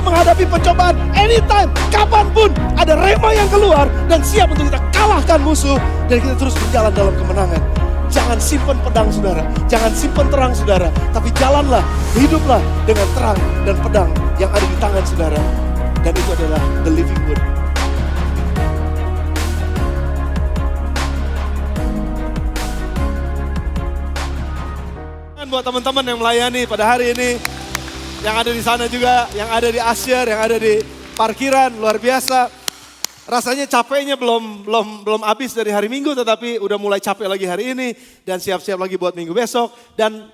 menghadapi pencobaan anytime, kapanpun ada rema yang keluar dan siap untuk kita kalahkan musuh dan kita terus berjalan dalam kemenangan. Jangan simpan pedang saudara, jangan simpan terang saudara, tapi jalanlah, hiduplah dengan terang dan pedang yang ada di tangan saudara. Dan itu adalah the living word. Buat teman-teman yang melayani pada hari ini, yang ada di sana juga, yang ada di Asyir, yang ada di parkiran, luar biasa. Rasanya capeknya belum habis dari hari Minggu, tetapi udah mulai capek lagi hari ini dan siap-siap lagi buat minggu besok. Dan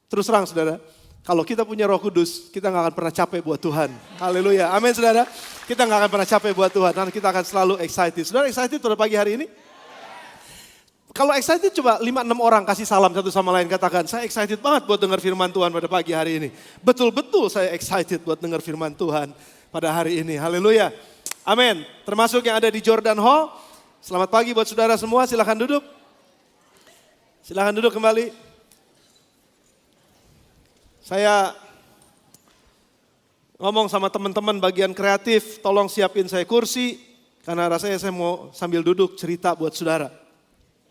terus terang saudara, kalau kita punya Roh Kudus, kita nggak akan pernah capek buat Tuhan. Haleluya, amin saudara. Kita nggak akan pernah capek buat Tuhan, dan kita akan selalu excited. Saudara excited pada pagi hari ini? Kalau excited coba 5-6 orang kasih salam satu sama lain, katakan saya excited banget buat dengar firman Tuhan pada pagi hari ini. Betul-betul saya excited buat dengar firman Tuhan pada hari ini. Haleluya. Amin. Termasuk yang ada di Jordan Hall. Selamat pagi buat saudara semua, silakan duduk. Silakan duduk kembali. Saya ngomong sama teman-teman bagian kreatif, tolong siapin saya kursi. Karena rasanya saya mau sambil duduk cerita buat saudara.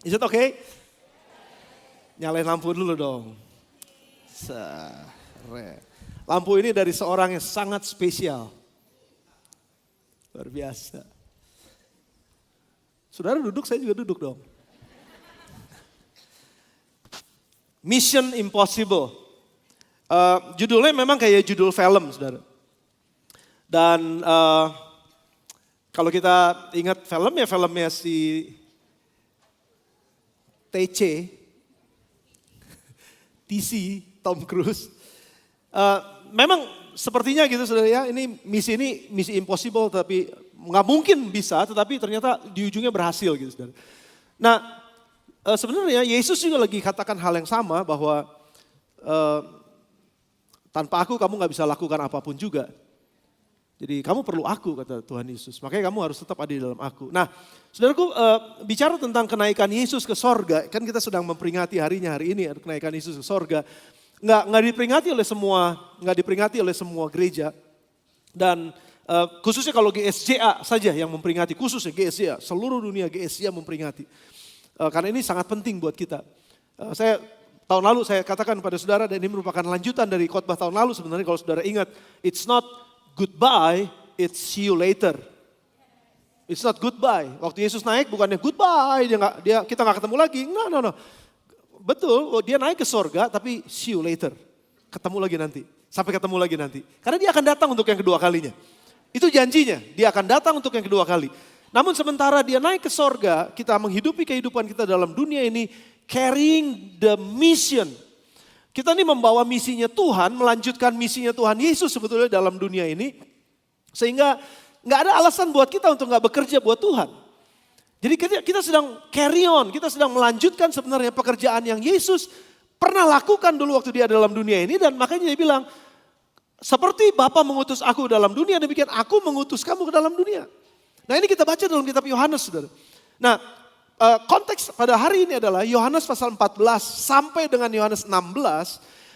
Is it okay? Nyalain lampu dulu dong. Lampu ini dari seorang yang sangat spesial. Luar biasa. Saudara duduk, saya juga duduk dong. Mission Impossible. Judulnya memang kayak judul film, saudara. Dan kalau kita ingat film ya filmnya si TC, Tom Cruise. Memang sepertinya gitu saudara ya, ini misi impossible tapi nggak mungkin bisa, tetapi ternyata di ujungnya berhasil gitu saudara. Nah sebenarnya Yesus juga lagi katakan hal yang sama bahwa tanpa aku kamu nggak bisa lakukan apapun juga. Jadi kamu perlu aku kata Tuhan Yesus, makanya kamu harus tetap ada di dalam aku. Nah saudaraku bicara tentang kenaikan Yesus ke sorga, kan kita sedang memperingati harinya hari ini kenaikan Yesus ke sorga. Nggak diperingati oleh semua gereja. Dan khususnya kalau GSJA saja yang memperingati, khususnya GSJA, seluruh dunia GSJA memperingati. Karena ini sangat penting buat kita. Tahun lalu saya katakan pada saudara, dan ini merupakan lanjutan dari khotbah tahun lalu sebenarnya kalau saudara ingat, it's not goodbye, it's see you later. It's not goodbye. Waktu Yesus naik bukannya goodbye, kita nggak ketemu lagi. No. Betul, dia naik ke sorga tapi see you later. Ketemu lagi nanti, sampai ketemu lagi nanti. Karena dia akan datang untuk yang kedua kalinya. Itu janjinya, dia akan datang untuk yang kedua kali. Namun sementara dia naik ke sorga, kita menghidupi kehidupan kita dalam dunia ini carrying the mission. Kita ini membawa misinya Tuhan, melanjutkan misinya Tuhan Yesus sebetulnya dalam dunia ini. Sehingga gak ada alasan buat kita untuk gak bekerja buat Tuhan. Jadi kita sedang carry on, kita sedang melanjutkan sebenarnya pekerjaan yang Yesus pernah lakukan dulu waktu dia dalam dunia ini. Dan makanya dia bilang, seperti Bapa mengutus aku dalam dunia, demikian aku mengutus kamu ke dalam dunia. Nah ini kita baca dalam kitab Yohanes saudara. Nah konteks pada hari ini adalah Yohanes pasal 14 sampai dengan Yohanes 16.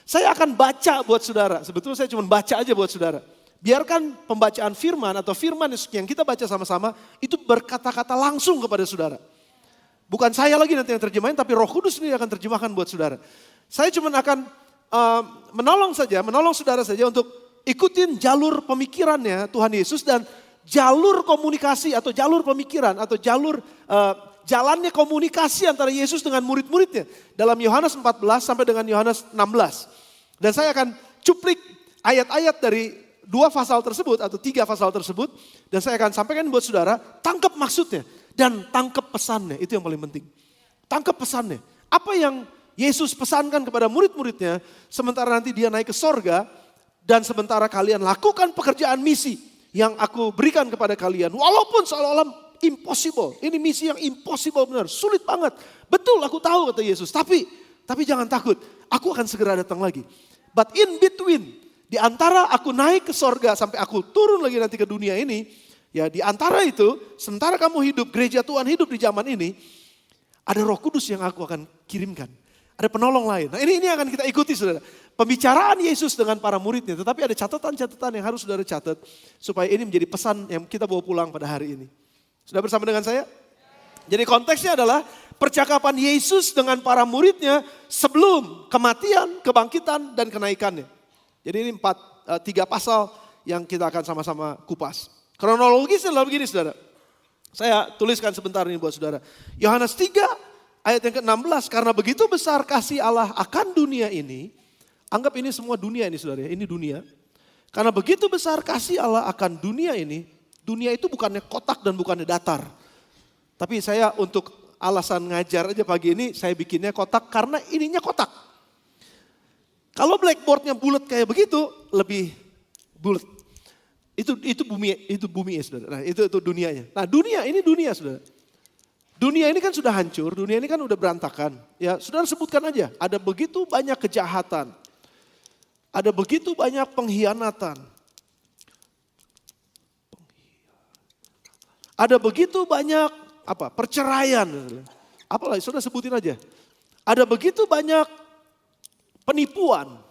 Saya akan baca buat saudara. Sebetulnya saya cuma baca aja buat saudara. Biarkan pembacaan firman atau firman yang kita baca sama-sama itu berkata-kata langsung kepada saudara. Bukan saya lagi nanti yang terjemahin, tapi Roh Kudus sendiri akan terjemahkan buat saudara. Saya cuma akan menolong saudara saja untuk ikutin jalur pemikirannya Tuhan Yesus dan jalur komunikasi atau jalur pemikiran atau jalannya komunikasi antara Yesus dengan murid-muridnya dalam Yohanes 14 sampai dengan Yohanes 16. Dan saya akan cuplik ayat-ayat dari 2 pasal tersebut atau 3 pasal tersebut dan saya akan sampaikan buat saudara, tangkap maksudnya dan tangkap pesannya, itu yang paling penting. Tangkap pesannya. Apa yang Yesus pesankan kepada murid-muridnya sementara nanti dia naik ke sorga dan sementara kalian lakukan pekerjaan misi yang aku berikan kepada kalian. Walaupun seolah-olah impossible. Ini misi yang impossible benar. Sulit banget. Betul aku tahu kata Yesus. Tapi jangan takut. Aku akan segera datang lagi. But in between. Di antara aku naik ke sorga sampai aku turun lagi nanti ke dunia ini. Ya di antara itu. Sementara kamu hidup, gereja Tuhan hidup di zaman ini. Ada Roh Kudus yang aku akan kirimkan. Ada penolong lain. Nah ini akan kita ikuti saudara. Pembicaraan Yesus dengan para muridnya. Tetapi ada catatan-catatan yang harus saudara catat. Supaya ini menjadi pesan yang kita bawa pulang pada hari ini. Sudah bersama dengan saya? Jadi konteksnya adalah percakapan Yesus dengan para muridnya sebelum kematian, kebangkitan, dan kenaikannya. Jadi ini 3 pasal yang kita akan sama-sama kupas. Kronologis adalah begini saudara. Saya tuliskan sebentar ini buat saudara. Yohanes 3 ayat yang ke-16. Karena begitu besar kasih Allah akan dunia ini. Anggap ini semua dunia ini saudara, ini dunia. Karena begitu besar kasih Allah akan dunia ini. Dunia itu bukannya kotak dan bukannya datar. Tapi saya untuk alasan ngajar aja pagi ini saya bikinnya kotak karena ininya kotak. Kalau blackboardnya bulat kayak begitu lebih bulat. Itu bumi ya saudara. Nah itu dunianya. Nah dunia ini dunia saudara. Dunia ini kan sudah hancur, dunia ini kan udah berantakan. Ya saudara sebutkan aja, ada begitu banyak kejahatan. Ada begitu banyak pengkhianatan. Ada begitu banyak perceraian. Apalagi saudara sebutin aja. Ada begitu banyak penipuan.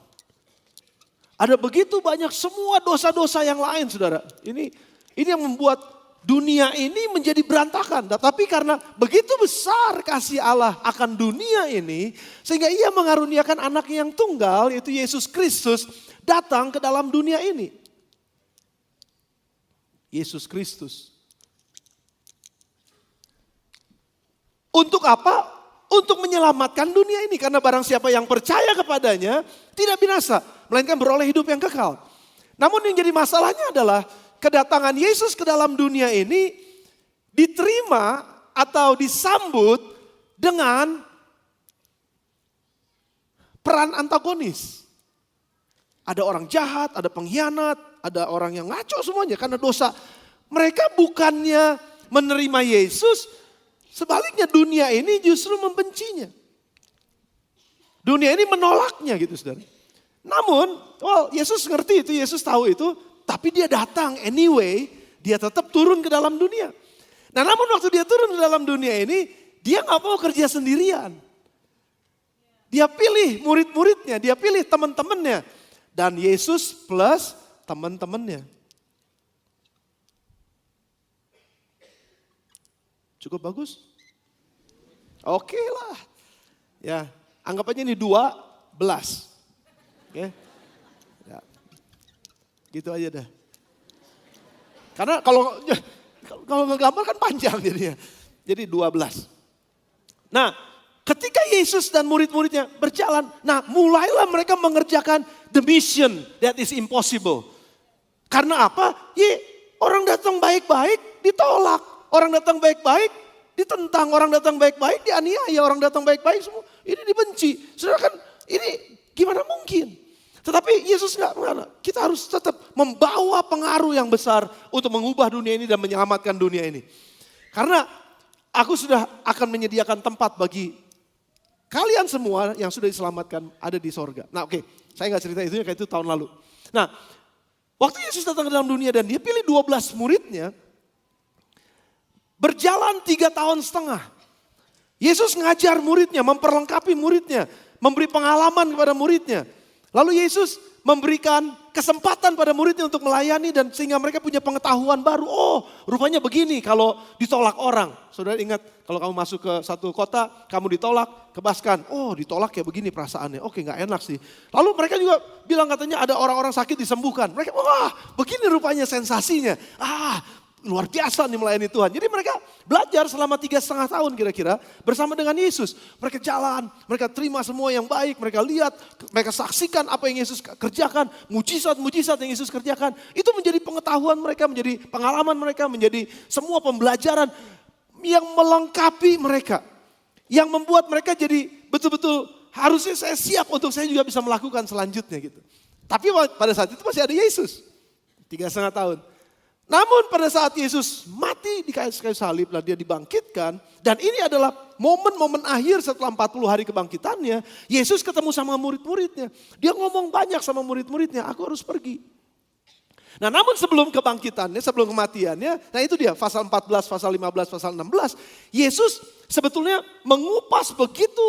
Ada begitu banyak semua dosa-dosa yang lain saudara. Ini yang membuat dunia ini menjadi berantakan. Tapi karena begitu besar kasih Allah akan dunia ini. Sehingga ia mengaruniakan anaknya yang tunggal yaitu Yesus Kristus datang ke dalam dunia ini. Yesus Kristus. Untuk apa? Untuk menyelamatkan dunia ini. Karena barang siapa yang percaya kepadanya tidak binasa. Melainkan beroleh hidup yang kekal. Namun yang jadi masalahnya adalah kedatangan Yesus ke dalam dunia ini diterima atau disambut dengan peran antagonis. Ada orang jahat, ada pengkhianat, ada orang yang ngaco semuanya karena dosa. Mereka bukannya menerima Yesus, sebaliknya dunia ini justru membencinya. Dunia ini menolaknya gitu saudara. Namun, Yesus ngerti itu, Yesus tahu itu. Tapi dia datang anyway, dia tetap turun ke dalam dunia. Nah namun waktu dia turun ke dalam dunia ini, dia gak mau kerja sendirian. Dia pilih murid-muridnya, dia pilih teman-temannya. Dan Yesus plus teman-temannya. Cukup bagus? Oke lah. Ya, anggap aja ini 12. Oke. Gitu aja dah. Karena kalau ngegambar kan panjang jadinya. Jadi 12. Nah ketika Yesus dan murid-muridnya berjalan. Nah mulailah mereka mengerjakan the mission that is impossible. Karena apa? Orang datang baik-baik ditolak. Orang datang baik-baik ditentang. Orang datang baik-baik dianiaya. Orang datang baik-baik semua. Ini dibenci. Saudara kan ini gimana mungkin? Tetapi Yesus enggak mengalah. Kita harus tetap membawa pengaruh yang besar untuk mengubah dunia ini dan menyelamatkan dunia ini. Karena aku sudah akan menyediakan tempat bagi kalian semua yang sudah diselamatkan ada di sorga. Nah oke, saya enggak cerita itu kayak itu tahun lalu. Nah, waktu Yesus datang ke dalam dunia dan dia pilih 12 muridnya, berjalan 3,5 tahun. Yesus ngajar muridnya, memperlengkapi muridnya, memberi pengalaman kepada muridnya. Lalu Yesus memberikan kesempatan pada muridnya untuk melayani dan sehingga mereka punya pengetahuan baru. Oh rupanya begini kalau ditolak orang. Saudara ingat kalau kamu masuk ke satu kota, kamu ditolak, kebaskan. Oh ditolak ya begini perasaannya, oke gak enak sih. Lalu mereka juga bilang katanya ada orang-orang sakit disembuhkan. Mereka wah begini rupanya sensasinya. Luar biasa nih melayani Tuhan. Jadi mereka belajar selama 3,5 tahun kira-kira bersama dengan Yesus. Mereka jalan, mereka terima semua yang baik, mereka lihat, mereka saksikan apa yang Yesus kerjakan, mujizat-mujizat yang Yesus kerjakan. Itu menjadi pengetahuan mereka, menjadi pengalaman mereka, menjadi semua pembelajaran yang melengkapi mereka. Yang membuat mereka jadi betul-betul harusnya saya siap untuk saya juga bisa melakukan selanjutnya gitu. Tapi pada saat itu masih ada Yesus. 3,5 tahun. Namun pada saat Yesus mati di kayu salib, lalu dia dibangkitkan. Dan ini adalah momen-momen akhir setelah 40 hari kebangkitannya. Yesus ketemu sama murid-muridnya. Dia ngomong banyak sama murid-muridnya, aku harus pergi. Nah namun sebelum kebangkitannya, sebelum kematiannya, nah itu dia pasal 14, pasal 15, pasal 16. Yesus sebetulnya mengupas begitu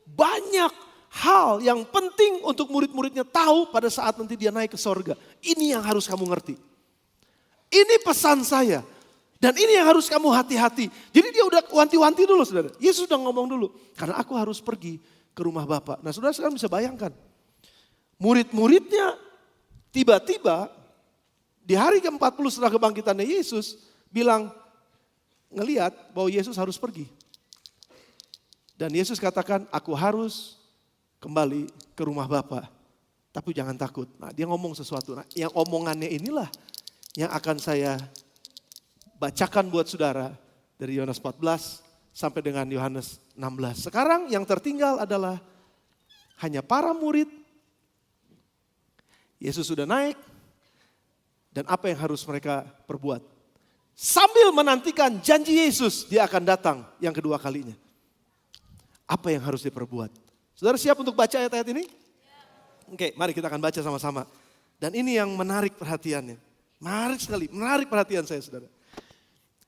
banyak hal yang penting untuk murid-muridnya tahu pada saat nanti dia naik ke sorga. Ini yang harus kamu ngerti. Ini pesan saya. Dan ini yang harus kamu hati-hati. Jadi dia udah wanti-wanti dulu saudara. Yesus sudah ngomong dulu. Karena aku harus pergi ke rumah Bapa. Nah saudara sekarang bisa bayangkan. Murid-muridnya tiba-tiba di hari ke-40 setelah kebangkitannya Yesus bilang, ngelihat bahwa Yesus harus pergi. Dan Yesus katakan, aku harus kembali ke rumah Bapa. Tapi jangan takut. Nah dia ngomong sesuatu. Nah, yang omongannya inilah yang akan saya bacakan buat saudara. Dari Yohanes 14 sampai dengan Yohanes 16. Sekarang yang tertinggal adalah hanya para murid. Yesus sudah naik. Dan apa yang harus mereka perbuat. Sambil menantikan janji Yesus dia akan datang yang kedua kalinya. Apa yang harus diperbuat? Saudara siap untuk baca ayat-ayat ini? Oke, mari kita akan baca sama-sama. Dan ini yang menarik perhatiannya. Menarik sekali, menarik perhatian saya saudara.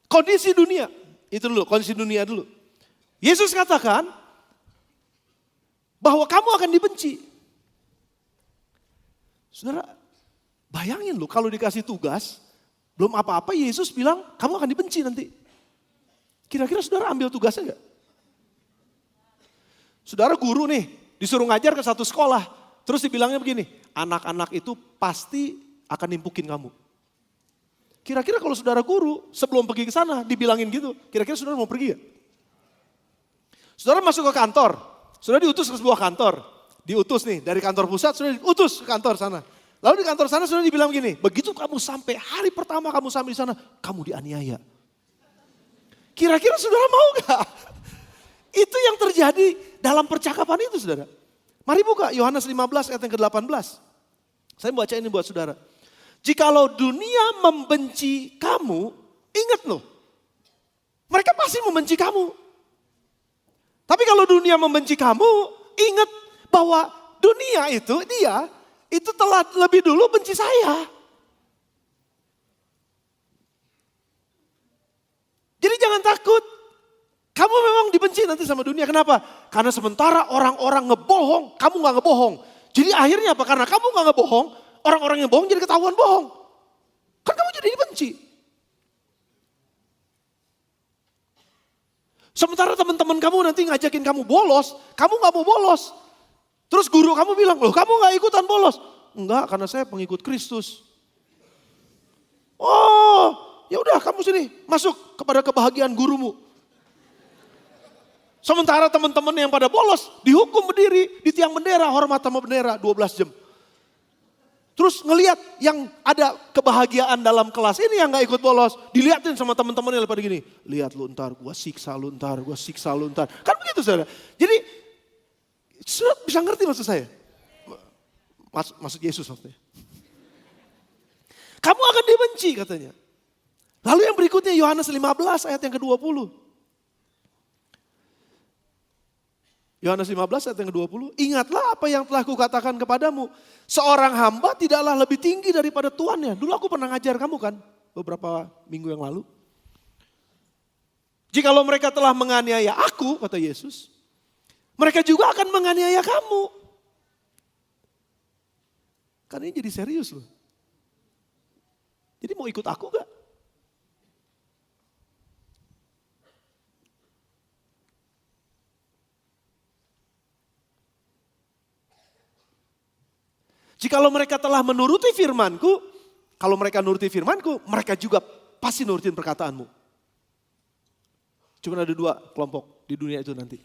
Kondisi dunia, itu dulu, kondisi dunia dulu. Yesus katakan bahwa kamu akan dibenci. Saudara, bayangin loh kalau dikasih tugas, belum apa-apa Yesus bilang kamu akan dibenci nanti. Kira-kira saudara ambil tugasnya enggak? Saudara guru nih, disuruh ngajar ke satu sekolah. Terus dibilangnya begini, anak-anak itu pasti akan nimpukin kamu. Kira-kira kalau saudara guru sebelum pergi ke sana dibilangin gitu, kira-kira saudara mau pergi ya? Saudara masuk ke kantor, saudara diutus ke sebuah kantor. Diutus nih dari kantor pusat, saudara diutus ke kantor sana. Lalu di kantor sana saudara dibilang gini, begitu kamu sampai hari pertama kamu sampai di sana, kamu dianiaya. Kira-kira saudara mau gak? Itu yang terjadi dalam percakapan itu saudara. Mari buka Yohanes 15 ayat yang ke-18. Saya baca ini buat saudara. Jikalau dunia membenci kamu, ingat loh. Mereka pasti membenci kamu. Tapi kalau dunia membenci kamu, ingat bahwa dunia itu telah lebih dulu benci saya. Jadi jangan takut. Kamu memang dibenci nanti sama dunia. Kenapa? Karena sementara orang-orang ngebohong, kamu gak ngebohong. Jadi akhirnya apa? Karena kamu gak ngebohong, orang-orang yang bohong jadi ketahuan bohong. Kan kamu jadi dibenci. Sementara teman-teman kamu nanti ngajakin kamu bolos, kamu gak mau bolos. Terus guru kamu bilang, loh kamu gak ikutan bolos. Enggak, karena saya pengikut Kristus. Oh, ya udah kamu sini masuk kepada kebahagiaan gurumu. Sementara teman-teman yang pada bolos dihukum berdiri di tiang bendera, hormat sama bendera 12 jam. Terus ngelihat yang ada kebahagiaan dalam kelas ini yang gak ikut bolos, dilihatin sama teman-teman yang pada gini, lihat lu ntar, gua siksa lu ntar, gua siksa lu ntar. Kan begitu saudara. Jadi saudara bisa ngerti maksud saya? Maksud Yesus maksudnya. Kamu akan dibenci katanya. Lalu yang berikutnya Yohanes 15 ayat yang ke-20. Yohanes 15 ayat yang ke-20, ingatlah apa yang telah kukatakan kepadamu. Seorang hamba tidaklah lebih tinggi daripada tuannya. Dulu aku pernah ngajar kamu kan, beberapa minggu yang lalu. Jikalau mereka telah menganiaya aku, kata Yesus, mereka juga akan menganiaya kamu. Kan ini jadi serius loh. Jadi mau ikut aku gak? Jikalau mereka telah menuruti firmanku, kalau mereka nuruti firmanku, mereka juga pasti nurutin perkataanmu. Cuma ada dua kelompok di dunia itu nanti.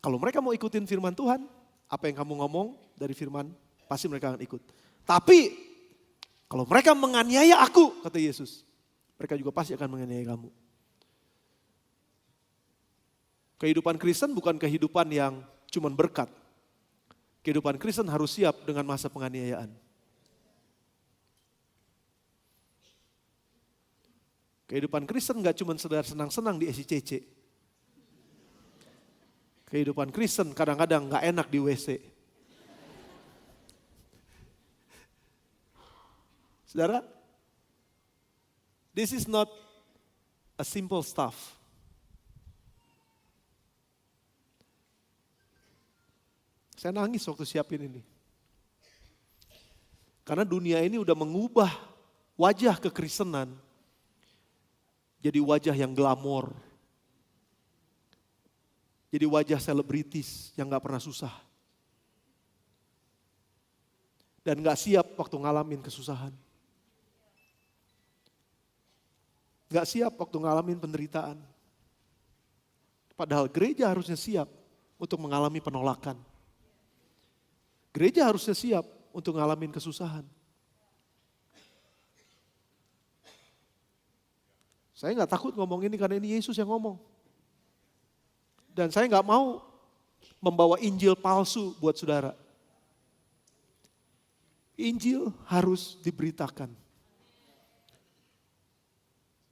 Kalau mereka mau ikutin firman Tuhan, apa yang kamu ngomong dari firman, pasti mereka akan ikut. Tapi kalau mereka menganiaya aku, kata Yesus, mereka juga pasti akan menganiaya kamu. Kehidupan Kristen bukan kehidupan yang cuma berkat. Kehidupan Kristen harus siap dengan masa penganiayaan. Kehidupan Kristen gak cuma sekedar senang-senang di SICC. Kehidupan Kristen kadang-kadang gak enak di WC. Saudara, this is not a simple stuff. Saya nangis waktu siapin ini. Karena dunia ini udah mengubah wajah kekristenan jadi wajah yang glamor. Jadi wajah selebritis yang gak pernah susah. Dan gak siap waktu ngalamin kesusahan. Gak siap waktu ngalamin penderitaan. Padahal gereja harusnya siap untuk mengalami penolakan. Gereja harusnya siap untuk ngalamin kesusahan. Saya gak takut ngomong ini karena ini Yesus yang ngomong. Dan saya gak mau membawa Injil palsu buat saudara. Injil harus diberitakan.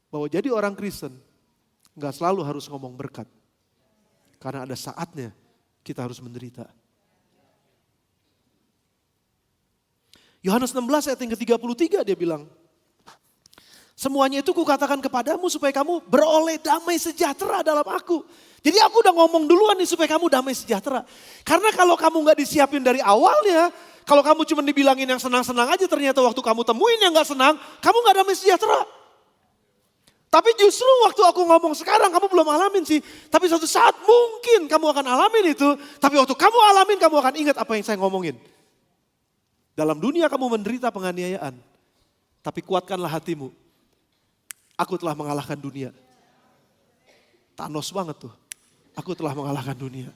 Bahwa jadi orang Kristen gak selalu harus ngomong berkat. Karena ada saatnya kita harus menderita. Yohanes 16 ayat yang ke-33 dia bilang, semuanya itu kukatakan kepadamu supaya kamu beroleh damai sejahtera dalam aku. Jadi aku udah ngomong duluan nih supaya kamu damai sejahtera. Karena kalau kamu gak disiapin dari awalnya, kalau kamu cuma dibilangin yang senang-senang aja, ternyata waktu kamu temuin yang gak senang, kamu gak damai sejahtera. Tapi justru waktu aku ngomong sekarang kamu belum alamin sih. Tapi suatu saat mungkin kamu akan alamin itu. Tapi waktu kamu alamin kamu akan ingat apa yang saya ngomongin. Dalam dunia kamu menderita penganiayaan. Tapi kuatkanlah hatimu. Aku telah mengalahkan dunia. Thanos banget tuh. Aku telah mengalahkan dunia.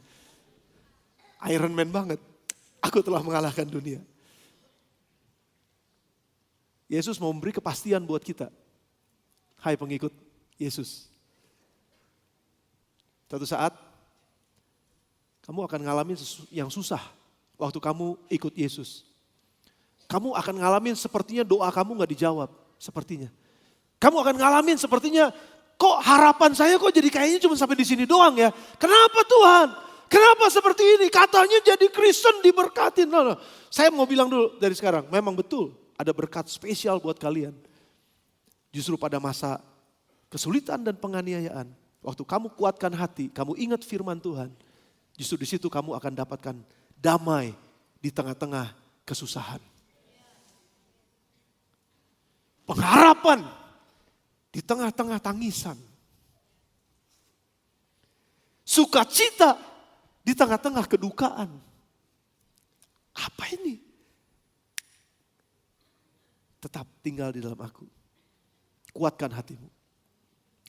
Iron Man banget. Aku telah mengalahkan dunia. Yesus mau memberi kepastian buat kita. Hai pengikut Yesus. Suatu saat kamu akan ngalamin yang susah waktu kamu ikut Yesus. Kamu akan ngalamin sepertinya doa kamu gak dijawab. Sepertinya. Kamu akan ngalamin sepertinya kok harapan saya kok jadi kayaknya cuma sampai di sini doang ya. Kenapa Tuhan? Kenapa seperti ini? Katanya jadi Kristen diberkatin. No. Saya mau bilang dulu dari sekarang. Memang betul ada berkat spesial buat kalian. Justru pada masa kesulitan dan penganiayaan. Waktu kamu kuatkan hati, kamu ingat firman Tuhan. Justru di situ kamu akan dapatkan damai di tengah-tengah kesusahan. Pengharapan di tengah-tengah tangisan. Sukacita di tengah-tengah kedukaan. Apa ini? Tetap tinggal di dalam aku. Kuatkan hatimu.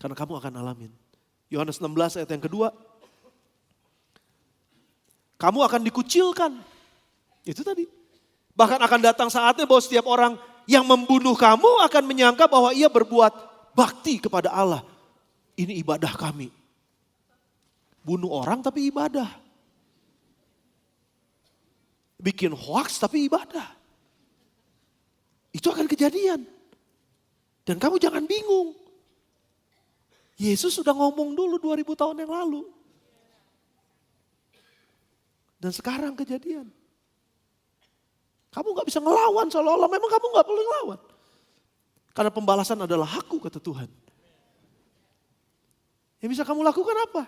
Karena kamu akan alamin. Yohanes 16 ayat yang kedua. Kamu akan dikucilkan. Itu tadi. Bahkan akan datang saatnya bahwa setiap orang yang membunuh kamu akan menyangka bahwa ia berbuat bakti kepada Allah. Ini ibadah kami. Bunuh orang tapi ibadah. Bikin hoax tapi ibadah. Itu akan kejadian. Dan kamu jangan bingung. Yesus sudah ngomong dulu 2000 tahun yang lalu. Dan sekarang kejadian. Kamu gak bisa ngelawan seolah-olah memang kamu gak boleh ngelawan. Karena pembalasan adalah hakku kata Tuhan. Yang bisa kamu lakukan apa?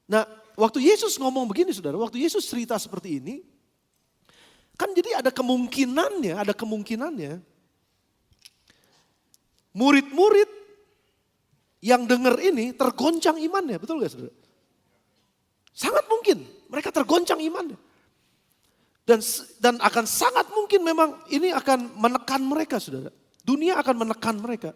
Nah, waktu Yesus ngomong begini saudara, waktu Yesus cerita seperti ini, kan jadi ada kemungkinannya, murid-murid yang dengar ini tergoncang imannya, betul gak saudara? Sangat mungkin mereka tergoncang imannya. Dan akan sangat mungkin memang ini akan menekan mereka saudara. Dunia akan menekan mereka.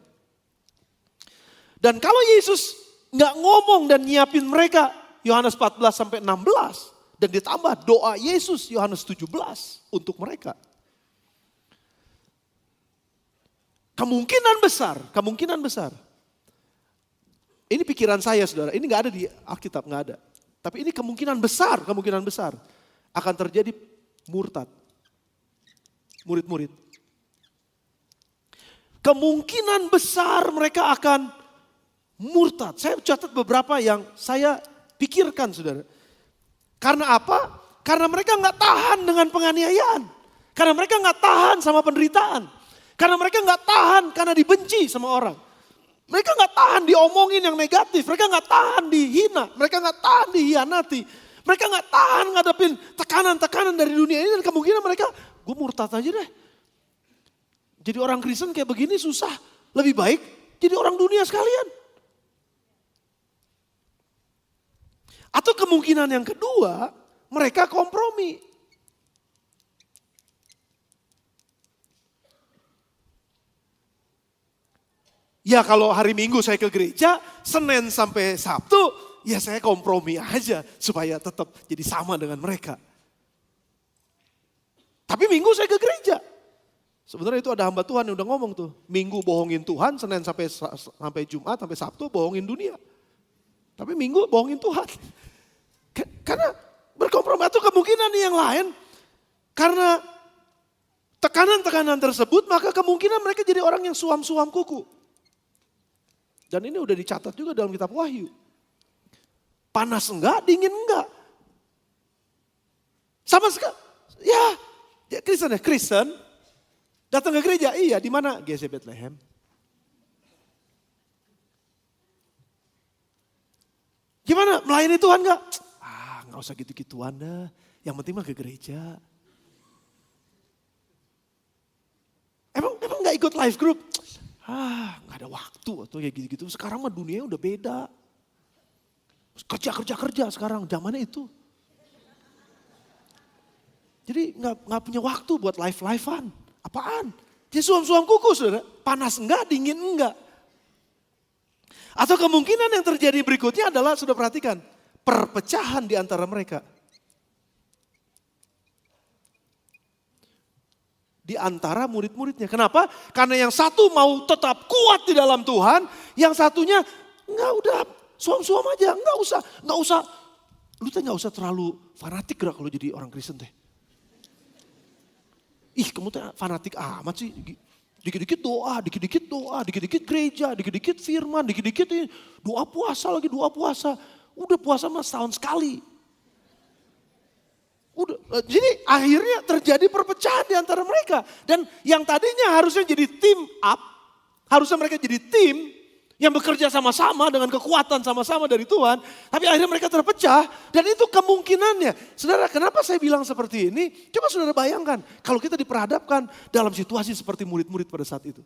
Dan kalau Yesus gak ngomong dan nyiapin mereka, Yohanes 14 sampai 16. Dan ditambah doa Yesus Yohanes 17 untuk mereka. Kemungkinan besar. Ini pikiran saya saudara, ini gak ada di Alkitab, gak ada. Tapi ini kemungkinan besar akan terjadi murtad. Murid-murid. Kemungkinan besar mereka akan murtad. Saya catat beberapa yang saya pikirkan saudara. Karena apa? Karena mereka gak tahan dengan penganiayaan. Karena mereka gak tahan sama penderitaan. Karena mereka gak tahan karena dibenci sama orang. Mereka nggak tahan diomongin yang negatif, mereka nggak tahan dihina, mereka nggak tahan dihianati. Mereka nggak tahan ngadepin tekanan-tekanan dari dunia ini dan kemungkinan mereka, gue murtad aja deh. Jadi orang Kristen kayak begini susah, lebih baik jadi orang dunia sekalian. Atau kemungkinan yang kedua, mereka kompromi. Ya kalau hari Minggu saya ke gereja, Senin sampai Sabtu, ya saya kompromi aja supaya tetap jadi sama dengan mereka. Tapi Minggu saya ke gereja. Sebenarnya itu ada hamba Tuhan yang udah ngomong tuh, Minggu bohongin Tuhan, Senin sampai Jumat, sampai Sabtu bohongin dunia. Tapi Minggu bohongin Tuhan. Karena berkompromi itu kemungkinan yang lain, karena tekanan-tekanan tersebut, maka kemungkinan mereka jadi orang yang suam-suam kuku. Dan ini udah dicatat juga dalam kitab Wahyu. Panas enggak, dingin enggak. Sama sekali, ya Kristen, datang ke gereja, iya di mana? GC Bethlehem. Gimana, melayani Tuhan enggak? Nggak usah gitu-gituan dah, yang penting mah ke gereja. Emang enggak ikut life group? Nggak ada waktu atau kayak gitu-gitu. Sekarang mah dunia udah beda. Kerja sekarang, zamannya itu. Jadi nggak punya waktu buat live-livean. Apaan? Dia suam-suam kuku, saudara. Panas enggak, dingin enggak. Atau kemungkinan yang terjadi berikutnya adalah, sudah perhatikan, perpecahan di antara mereka. Di antara murid-muridnya. Kenapa? Karena yang satu mau tetap kuat di dalam Tuhan, yang satunya enggak, udah suam-suam aja, enggak usah. Lu tuh enggak usah terlalu fanatik gerak kalau jadi orang Kristen teh. Ih, kamu tuh fanatik amat sih. Dikit-dikit doa, dikit-dikit gereja, dikit-dikit firman, dikit-dikit ini doa puasa. Udah puasa mah setahun sekali. Jadi akhirnya terjadi perpecahan di antara mereka. Dan yang tadinya harusnya jadi team up, harusnya mereka jadi tim yang bekerja sama-sama dengan kekuatan sama-sama dari Tuhan. Tapi akhirnya mereka terpecah dan itu kemungkinannya. Saudara, kenapa saya bilang seperti ini? Coba saudara bayangkan kalau kita diperhadapkan dalam situasi seperti murid-murid pada saat itu.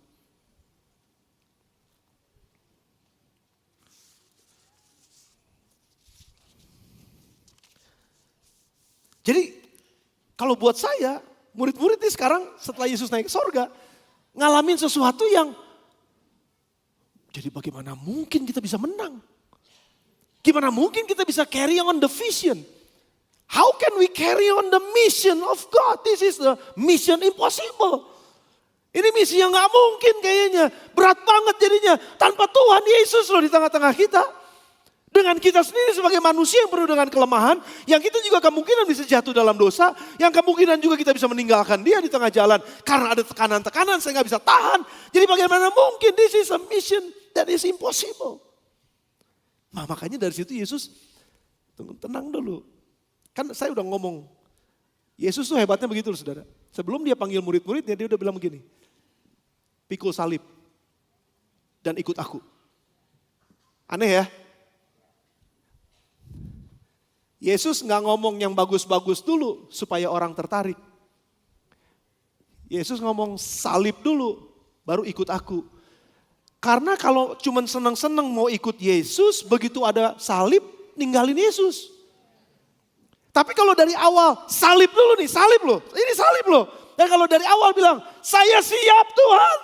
Jadi kalau buat saya, murid-murid ini sekarang setelah Yesus naik ke sorga, ngalamin sesuatu yang, jadi bagaimana mungkin kita bisa menang? Gimana mungkin kita bisa carry on the vision? How can we carry on the mission of God? This is the mission impossible. Ini misi yang gak mungkin kayaknya, berat banget jadinya. Tanpa Tuhan Yesus loh di tengah-tengah kita. Dengan kita sendiri sebagai manusia yang penuh dengan kelemahan, yang kita juga kemungkinan bisa jatuh dalam dosa, yang kemungkinan juga kita bisa meninggalkan dia di tengah jalan. Karena ada tekanan-tekanan saya gak bisa tahan. Jadi bagaimana mungkin, this is a mission that is impossible. Nah, makanya dari situ Yesus, tenang dulu. Kan saya udah ngomong, Yesus tuh hebatnya begitu loh saudara. Sebelum dia panggil murid-muridnya, dia udah bilang begini, pikul salib dan ikut aku. Aneh ya? Yesus nggak ngomong yang bagus-bagus dulu supaya orang tertarik. Yesus ngomong salib dulu, baru ikut aku. Karena kalau cuma senang-senang mau ikut Yesus, begitu ada salib, ninggalin Yesus. Tapi kalau dari awal, salib dulu nih, salib loh, ini salib loh. Dan kalau dari awal bilang, saya siap Tuhan,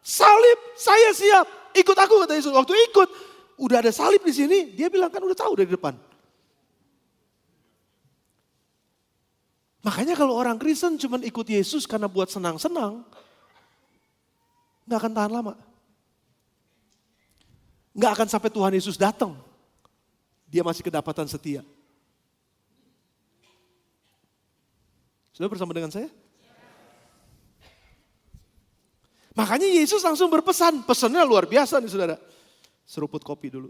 salib, saya siap, ikut aku kata Yesus. Waktu ikut, udah ada salib di sini, dia bilang kan udah tahu dari depan. Makanya kalau orang Kristen cuma ikut Yesus karena buat senang-senang, gak akan tahan lama. Gak akan sampai Tuhan Yesus datang, dia masih kedapatan setia. Sudah bersama dengan saya? Makanya Yesus langsung berpesan, pesannya luar biasa nih saudara. Seruput kopi dulu.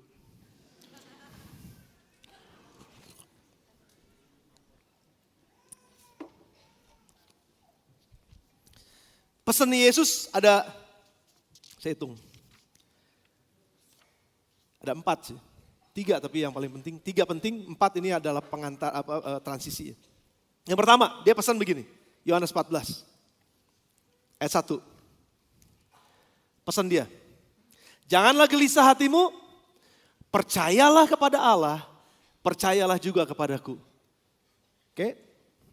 Pesan Yesus ada, saya hitung. Ada 4 sih. 3 tapi yang paling penting. 3 penting, 4 ini adalah pengantar transisi. Yang pertama, dia pesan begini. Yohanes 14 ayat 1. Pesan dia. Janganlah gelisah hatimu, percayalah kepada Allah, percayalah juga kepadaku. Oke,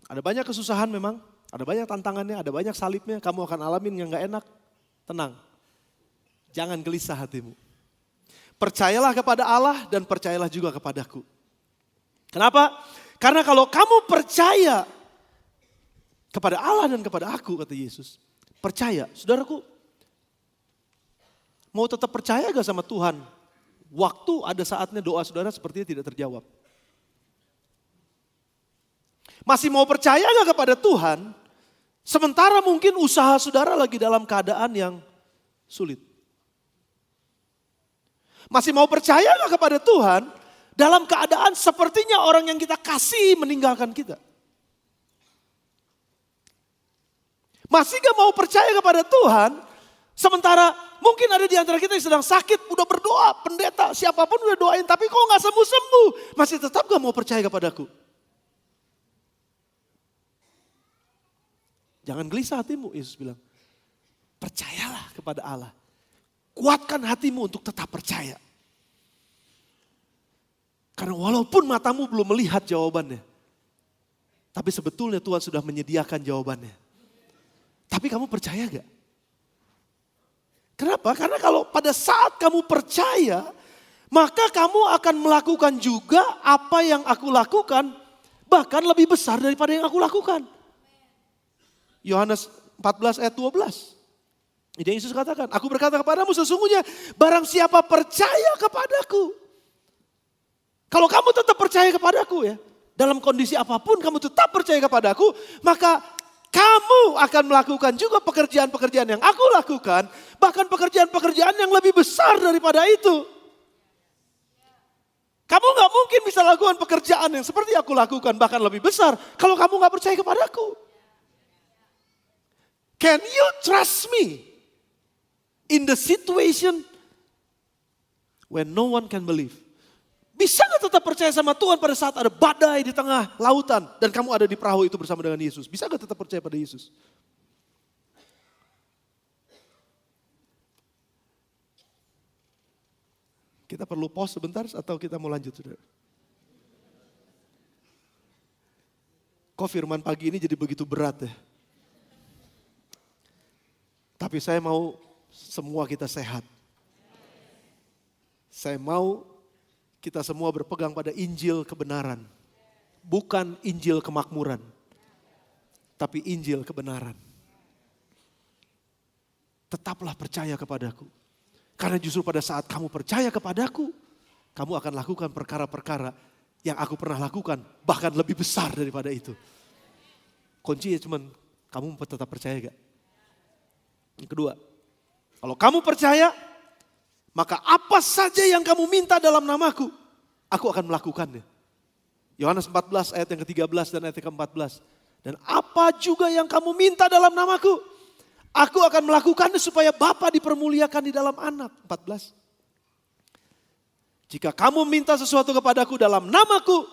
ada banyak kesusahan memang, ada banyak tantangannya, ada banyak salibnya, kamu akan alamin yang gak enak. Tenang, jangan gelisah hatimu. Percayalah kepada Allah dan percayalah juga kepadaku. Kenapa? Karena kalau kamu percaya kepada Allah dan kepada aku, kata Yesus. Percaya, saudaraku. Mau tetap percaya gak sama Tuhan? Waktu ada saatnya doa saudara sepertinya tidak terjawab. Masih mau percaya gak kepada Tuhan? Sementara mungkin usaha saudara lagi dalam keadaan yang sulit. Masih mau percaya gak kepada Tuhan dalam keadaan sepertinya orang yang kita kasih meninggalkan kita? Masih gak mau percaya kepada Tuhan sementara mungkin ada di antara kita yang sedang sakit, udah berdoa, pendeta, siapapun udah doain tapi kok gak sembuh-sembuh. Masih tetap gak mau percaya kepadaku? Jangan gelisah hatimu, Yesus bilang. Percayalah kepada Allah. Kuatkan hatimu untuk tetap percaya. Karena walaupun matamu belum melihat jawabannya. Tapi sebetulnya Tuhan sudah menyediakan jawabannya. Tapi kamu percaya gak? Kenapa? Karena kalau pada saat kamu percaya, maka kamu akan melakukan juga apa yang aku lakukan. Bahkan lebih besar daripada yang aku lakukan. Yohanes 14 ayat 12. Ini Yesus katakan, aku berkata kepadamu sesungguhnya barang siapa percaya kepadaku. Kalau kamu tetap percaya kepadaku ya, dalam kondisi apapun kamu tetap percaya kepadaku, maka kamu akan melakukan juga pekerjaan-pekerjaan yang aku lakukan, bahkan pekerjaan-pekerjaan yang lebih besar daripada itu. Kamu gak mungkin bisa lakukan pekerjaan yang seperti aku lakukan, bahkan lebih besar, kalau kamu gak percaya kepadaku. Can you trust me? In the situation when no one can believe. Bisa gak tetap percaya sama Tuhan pada saat ada badai di tengah lautan dan kamu ada di perahu itu bersama dengan Yesus? Bisa gak tetap percaya pada Yesus? Kita perlu pause sebentar atau kita mau lanjut, saudara? Kok firman pagi ini jadi begitu berat ya? Tapi saya mau semua kita sehat. Saya mau kita semua berpegang pada Injil kebenaran. Bukan Injil kemakmuran. Tapi Injil kebenaran. Tetaplah percaya kepadaku. Karena justru pada saat kamu percaya kepadaku, kamu akan lakukan perkara-perkara yang aku pernah lakukan. Bahkan lebih besar daripada itu. Kuncinya cuman kamu tetap percaya gak? Yang kedua. Kalau kamu percaya, maka apa saja yang kamu minta dalam namaku, aku akan melakukannya. Yohanes 14 ayat yang ke-13 dan ayat yang ke-14. Dan apa juga yang kamu minta dalam namaku, aku akan melakukannya supaya Bapa dipermuliakan di dalam anak. 14. Jika kamu minta sesuatu kepadaku dalam namaku,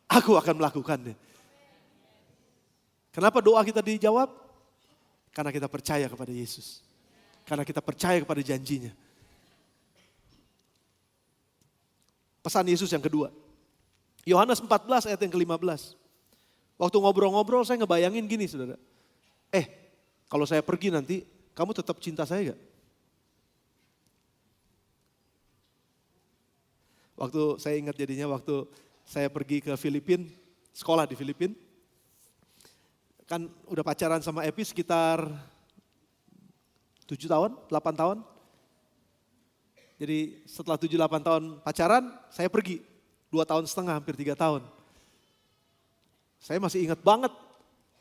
aku akan melakukannya. Kenapa doa kita dijawab? Karena kita percaya kepada Yesus. Karena kita percaya kepada janjinya. Pesan Yesus yang kedua. Yohanes 14 ayat yang ke-15. Waktu ngobrol-ngobrol saya ngebayangin gini saudara. Kalau saya pergi nanti kamu tetap cinta saya gak? Waktu saya ingat jadinya waktu saya pergi ke Filipina, sekolah di Filipina. Kan udah pacaran sama Epi sekitar 7 tahun, 8 tahun. Jadi setelah 7-8 tahun pacaran, saya pergi. 2,5 tahun, hampir 3 tahun. Saya masih ingat banget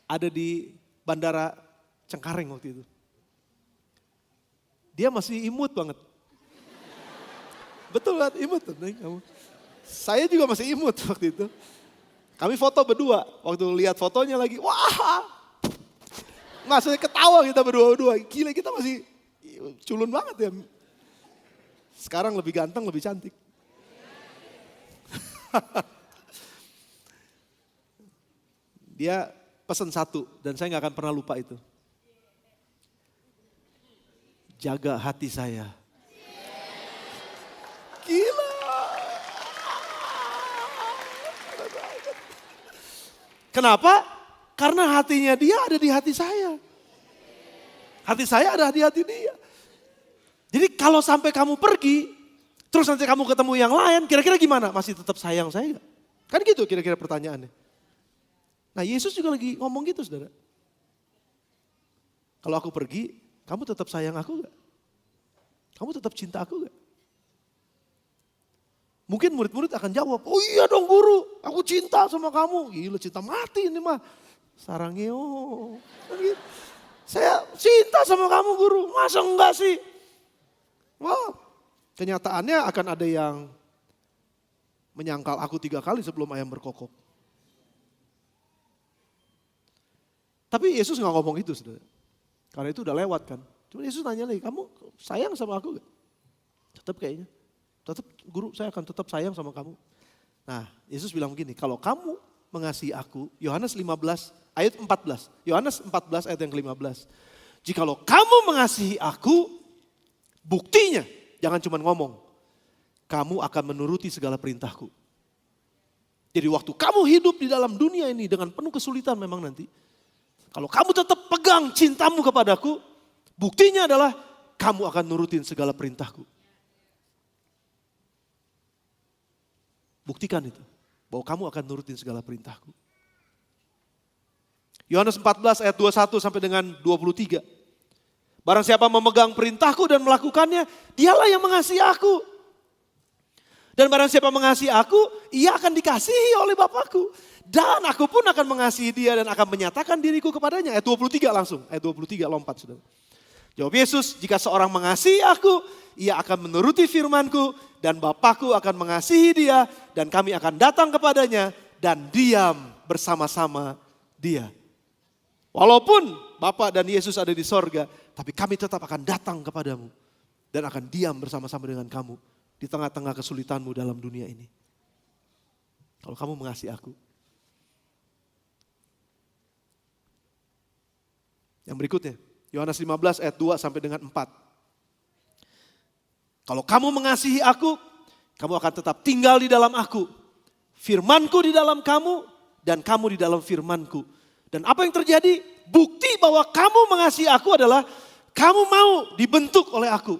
ada di Bandara Cengkareng waktu itu. Dia masih imut banget. Betul kan, imut. Kamu. Saya juga masih imut waktu itu. Kami foto berdua, waktu lihat fotonya lagi, wah, maksudnya ketawa kita berdua-dua, gila kita masih culun banget ya. Sekarang lebih ganteng, lebih cantik. Dia pesan satu dan saya gak akan pernah lupa itu. Jaga hati saya. Gila. Kenapa? Karena hatinya dia ada di hati saya. Hati saya ada di hati dia. Jadi kalau sampai kamu pergi, terus nanti kamu ketemu yang lain, kira-kira gimana? Masih tetap sayang saya gak? Kan gitu kira-kira pertanyaannya. Nah Yesus juga lagi ngomong gitu saudara. Kalau aku pergi, kamu tetap sayang aku gak? Kamu tetap cinta aku gak? Mungkin murid-murid akan jawab, oh iya dong guru, aku cinta sama kamu. Gila cinta mati ini mah. Sarangeo. Saya cinta sama kamu guru, masa enggak sih? Wow, kenyataannya akan ada yang menyangkal aku 3 kali sebelum ayam berkokok. Tapi Yesus gak ngomong itu saudara. Karena itu udah lewat kan. Cuma Yesus nanya lagi, kamu sayang sama aku gak? Tetap kayaknya. Tetap guru saya akan tetap sayang sama kamu. Nah Yesus bilang begini, kalau kamu mengasihi aku, Yohanes 15 ayat 14. Yohanes 14 ayat yang ke-15. Jikalau kamu mengasihi aku, buktinya jangan cuma ngomong. Kamu akan menuruti segala perintahku. Jadi waktu kamu hidup di dalam dunia ini dengan penuh kesulitan memang nanti. Kalau kamu tetap pegang cintamu kepadaku, buktinya adalah kamu akan nurutin segala perintahku. Buktikan itu, bahwa kamu akan nurutin segala perintahku. Yohanes 14 ayat 21 sampai dengan 23. Barang siapa memegang perintahku dan melakukannya, dialah yang mengasihi aku. Dan barang siapa mengasihi aku, ia akan dikasihi oleh Bapakku. Dan aku pun akan mengasihi dia dan akan menyatakan diriku kepadanya. Ayat 23 langsung, ayat 23 lompat saudara. Jawab Yesus, jika seorang mengasihi aku, ia akan menuruti firmanku dan Bapakku akan mengasihi dia dan kami akan datang kepadanya dan diam bersama-sama dia. Walaupun Bapa dan Yesus ada di sorga, tapi kami tetap akan datang kepadamu dan akan diam bersama-sama dengan kamu di tengah-tengah kesulitanmu dalam dunia ini. Kalau kamu mengasihi aku. Yang berikutnya, Yohanes 15 ayat 2 sampai dengan 4. Kalau kamu mengasihi aku, kamu akan tetap tinggal di dalam aku. Firmanku di dalam kamu dan kamu di dalam firmanku. Dan apa yang terjadi? Bukti bahwa kamu mengasihi aku adalah kamu mau dibentuk oleh aku.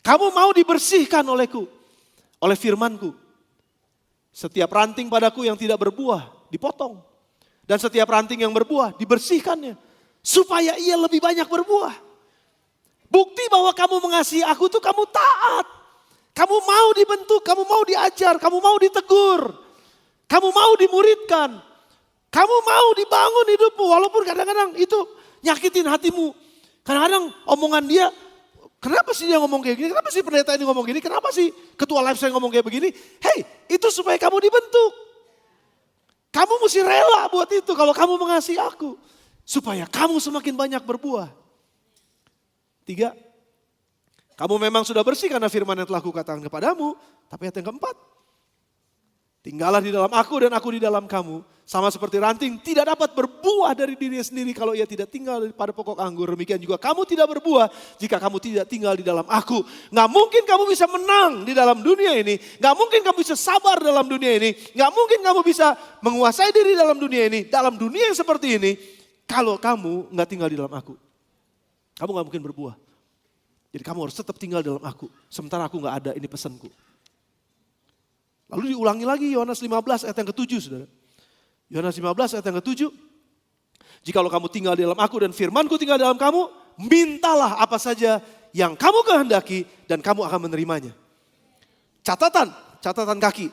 Kamu mau dibersihkan olehku, oleh firmanku. Setiap ranting padaku yang tidak berbuah dipotong. Dan setiap ranting yang berbuah dibersihkannya. Supaya ia lebih banyak berbuah. Bukti bahwa kamu mengasihi aku itu kamu taat. Kamu mau dibentuk, kamu mau diajar, kamu mau ditegur. Kamu mau dimuridkan. Kamu mau dibangun hidupmu walaupun kadang-kadang itu nyakitin hatimu. Kadang-kadang omongan dia, kenapa sih dia ngomong kayak gini? Kenapa sih pendeta ini ngomong gini? Kenapa sih ketua Lifestyle ngomong kayak begini? Hey, itu supaya kamu dibentuk. Kamu mesti rela buat itu kalau kamu mengasihi aku. Supaya kamu semakin banyak berbuah. 3, kamu memang sudah bersih karena firman yang telah kukatakan kepadamu. Tapi ayat yang keempat, tinggallah di dalam aku dan aku di dalam kamu. Sama seperti ranting tidak dapat berbuah dari dirinya sendiri kalau ia tidak tinggal pada pokok anggur. Demikian juga kamu tidak berbuah jika kamu tidak tinggal di dalam aku. Gak mungkin kamu bisa menang di dalam dunia ini. Gak mungkin kamu bisa sabar dalam dunia ini. Gak mungkin kamu bisa menguasai diri dalam dunia ini. Dalam dunia yang seperti ini, kalau kamu gak tinggal di dalam aku. Kamu gak mungkin berbuah. Jadi kamu harus tetap tinggal dalam aku. Sementara aku gak ada, ini pesanku. Lalu diulangi lagi Yohanes 15 ayat yang ke-7 saudara. Yohanes 15 ayat yang ke-7. Jikalau kamu tinggal di dalam aku dan firmanku tinggal dalam kamu, mintalah apa saja yang kamu kehendaki dan kamu akan menerimanya. Catatan kaki.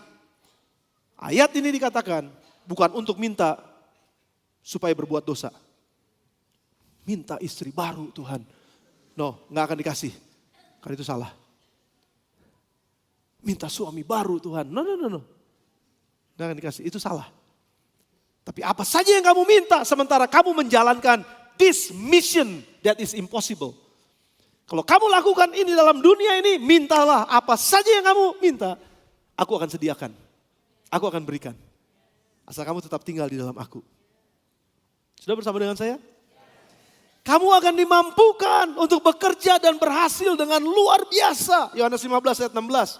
Ayat ini dikatakan bukan untuk minta supaya berbuat dosa. Minta istri baru Tuhan. No, gak akan dikasih. Karena itu salah. Minta suami baru Tuhan. No. Gak akan dikasih, itu salah. Tapi apa saja yang kamu minta sementara kamu menjalankan this mission that is impossible. Kalau kamu lakukan ini dalam dunia ini, mintalah apa saja yang kamu minta. Aku akan sediakan. Aku akan berikan. Asal kamu tetap tinggal di dalam aku. Sudah bersama dengan saya? Kamu akan dimampukan untuk bekerja dan berhasil dengan luar biasa. Yohanes 15 ayat 16.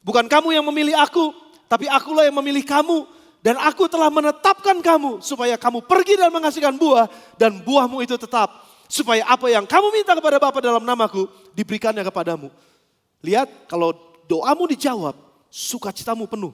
Bukan kamu yang memilih aku, tapi akulah yang memilih kamu. Dan aku telah menetapkan kamu supaya kamu pergi dan menghasilkan buah. Dan buahmu itu tetap. Supaya apa yang kamu minta kepada Bapa dalam namaku, diberikannya kepadamu. Lihat, kalau doamu dijawab, sukacitamu penuh.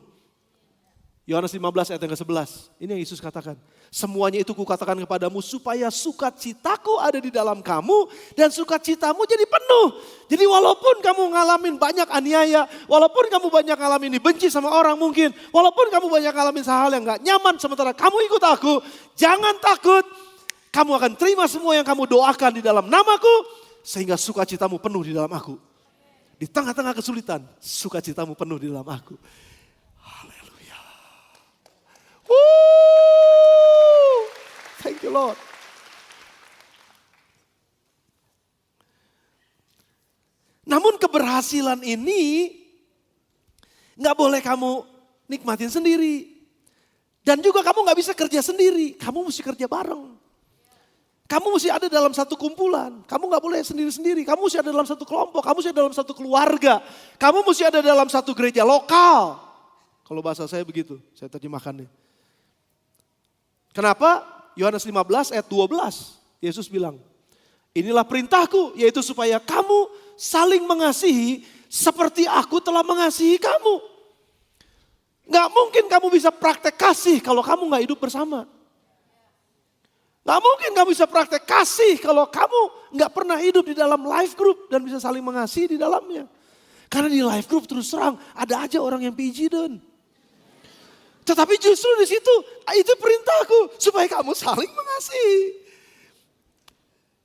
Yohanes 15 ayat yang ke-11. Ini yang Yesus katakan. Semuanya itu kukatakan kepadamu supaya sukacitaku ada di dalam kamu dan sukacitamu jadi penuh. Jadi walaupun kamu ngalamin banyak aniaya, walaupun kamu banyak ngalamin dibenci sama orang mungkin, walaupun kamu banyak ngalamin hal yang gak nyaman sementara kamu ikut aku, jangan takut. Kamu akan terima semua yang kamu doakan di dalam namaku sehingga sukacitamu penuh di dalam aku. Di tengah-tengah kesulitan, sukacitamu penuh di dalam aku. Haleluya. Thank you Lord. Namun keberhasilan ini gak boleh kamu nikmatin sendiri. Dan juga kamu gak bisa kerja sendiri, kamu mesti kerja bareng. Kamu mesti ada dalam satu kumpulan. Kamu gak boleh sendiri-sendiri. Kamu mesti ada dalam satu kelompok. Kamu mesti ada dalam satu keluarga. Kamu mesti ada dalam satu gereja lokal. Kalau bahasa saya begitu, saya terjemahkannya. Kenapa? Yohanes 15 ayat 12. Yesus bilang, inilah perintahku, yaitu supaya kamu saling mengasihi seperti aku telah mengasihi kamu. Gak mungkin kamu bisa praktek kasih kalau kamu gak hidup bersama. Gak mungkin kamu bisa praktek kasih kalau kamu gak pernah hidup di dalam life group dan bisa saling mengasihi di dalamnya. Karena di life group terus terang ada aja orang yang pijidon. Tetapi justru di situ itu perintahku supaya kamu saling mengasihi.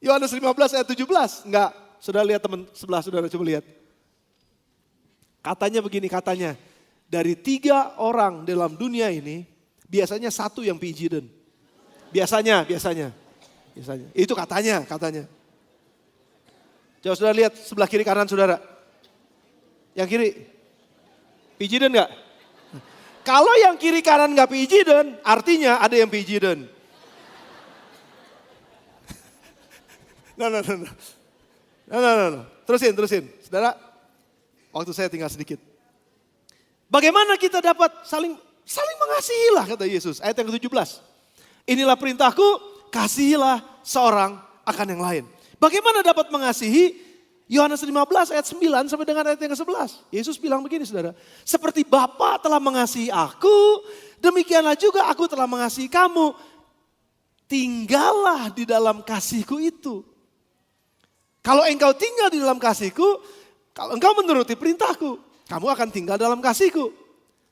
Yohanes 15 ayat 17. Enggak, saudara lihat teman sebelah saudara, coba lihat. Katanya begini, katanya. Dari 3 orang dalam dunia ini biasanya 1 yang pijidon. Biasanya. Itu katanya. Coba saudara lihat sebelah kiri kanan saudara. Yang kiri, pijidon gak? Kalau yang kiri kanan gak pijidon, artinya ada yang pijidon. No. Terusin. Saudara, waktu saya tinggal sedikit. Bagaimana kita dapat saling mengasihi lah kata Yesus. Ayat yang ke-17. Inilah perintahku, kasihilah seorang akan yang lain. Bagaimana dapat mengasihi? Yohanes 15 ayat 9 sampai dengan ayat yang ke-11. Yesus bilang begini saudara. Seperti Bapa telah mengasihi aku, demikianlah juga aku telah mengasihi kamu. Tinggallah di dalam kasihku itu. Kalau engkau tinggal di dalam kasihku, kalau engkau menuruti perintahku, kamu akan tinggal dalam kasihku.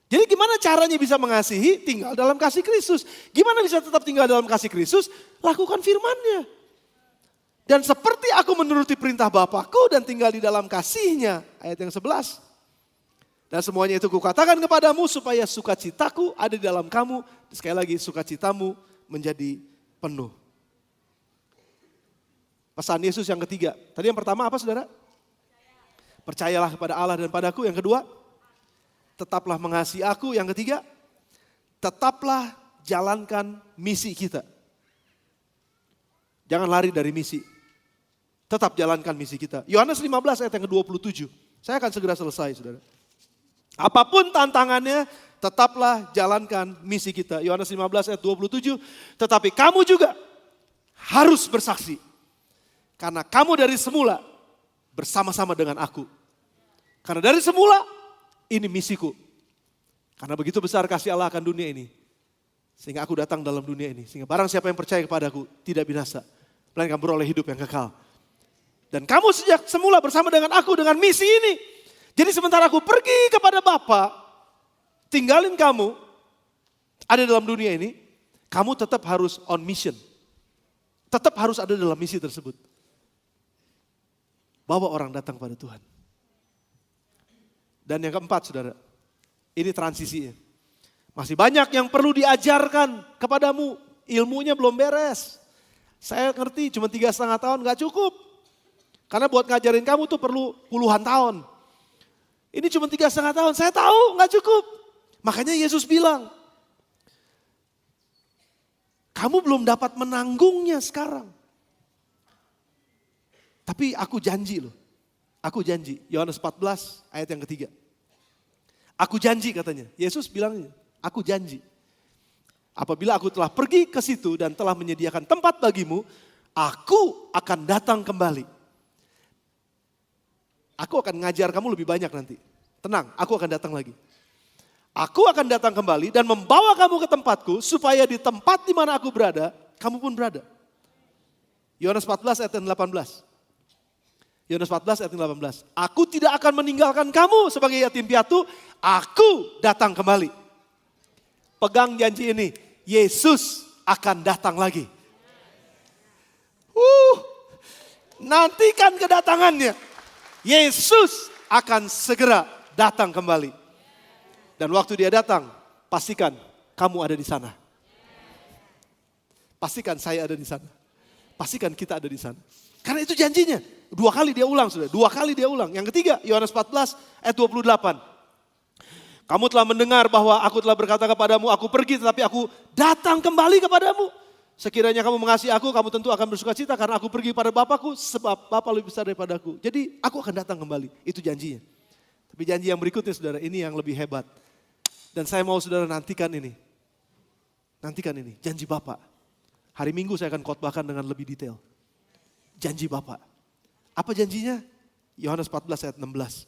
Jadi gimana caranya bisa mengasihi? Tinggal dalam kasih Kristus. Gimana bisa tetap tinggal dalam kasih Kristus? Lakukan firman-Nya. Dan seperti aku menuruti perintah Bapakku dan tinggal di dalam kasih-Nya. Ayat yang 11. Dan semuanya itu kukatakan kepadamu supaya sukacitaku ada di dalam kamu. Sekali lagi sukacitamu menjadi penuh. Pesan Yesus yang ketiga. Tadi yang pertama apa saudara? Percayalah kepada Allah dan padaku. Yang kedua? Tetaplah mengasihi aku. Yang ketiga, tetaplah jalankan misi kita. Jangan lari dari misi. Tetap jalankan misi kita. Yohanes 15 ayat yang ke-27. Saya akan segera selesai saudara. Apapun tantangannya, tetaplah jalankan misi kita. Yohanes 15 ayat 27. Tetapi kamu juga harus bersaksi. Karena kamu dari semula bersama-sama dengan aku. Karena dari semula ini misiku. Karena begitu besar kasih Allah akan dunia ini. Sehingga aku datang dalam dunia ini. Sehingga barang siapa yang percaya kepadaku tidak binasa. Melainkan beroleh hidup yang kekal. Dan kamu sejak semula bersama dengan aku dengan misi ini. Jadi sementara aku pergi kepada Bapa, tinggalin kamu, ada dalam dunia ini, kamu tetap harus on mission. Tetap harus ada dalam misi tersebut. Bawa orang datang pada Tuhan. Dan yang keempat saudara, ini transisinya. Masih banyak yang perlu diajarkan kepadamu, ilmunya belum beres. Saya ngerti cuma 3,5 tahun gak cukup. Karena buat ngajarin kamu tuh perlu puluhan tahun. Ini cuma 3,5 tahun, saya tahu gak cukup. Makanya Yesus bilang, kamu belum dapat menanggungnya sekarang. Tapi aku janji loh, aku janji. Yohanes 14 ayat yang ketiga. Aku janji katanya, Yesus bilang, aku janji. Apabila aku telah pergi ke situ dan telah menyediakan tempat bagimu, aku akan datang kembali. Aku akan ngajar kamu lebih banyak nanti. Tenang, aku akan datang lagi. Aku akan datang kembali dan membawa kamu ke tempatku supaya di tempat di mana aku berada, kamu pun berada. Yohanes 14 ayat 18. Yohanes 14 ayat 18. Aku tidak akan meninggalkan kamu sebagai yatim piatu, aku datang kembali. Pegang janji ini, Yesus akan datang lagi. Nantikan kedatangannya. Yesus akan segera datang kembali. Dan waktu dia datang, pastikan kamu ada di sana. Pastikan saya ada di sana. Pastikan kita ada di sana. Karena itu janjinya. 2 kali dia ulang sudah. 2 kali dia ulang. Yang ketiga, Yohanes 14 ayat 28. Kamu telah mendengar bahwa aku telah berkata kepadamu, aku pergi tetapi aku datang kembali kepadamu. Sekiranya kamu mengasihi aku, kamu tentu akan bersuka cita karena aku pergi pada Bapakku sebab Bapa lebih besar daripadaku. Jadi aku akan datang kembali, itu janjinya. Tapi janji yang berikutnya saudara, ini yang lebih hebat. Dan saya mau saudara nantikan ini. Nantikan ini, janji Bapa. Hari Minggu saya akan khotbahkan dengan lebih detail. Janji Bapa. Apa janjinya? Yohanes 14 ayat 16.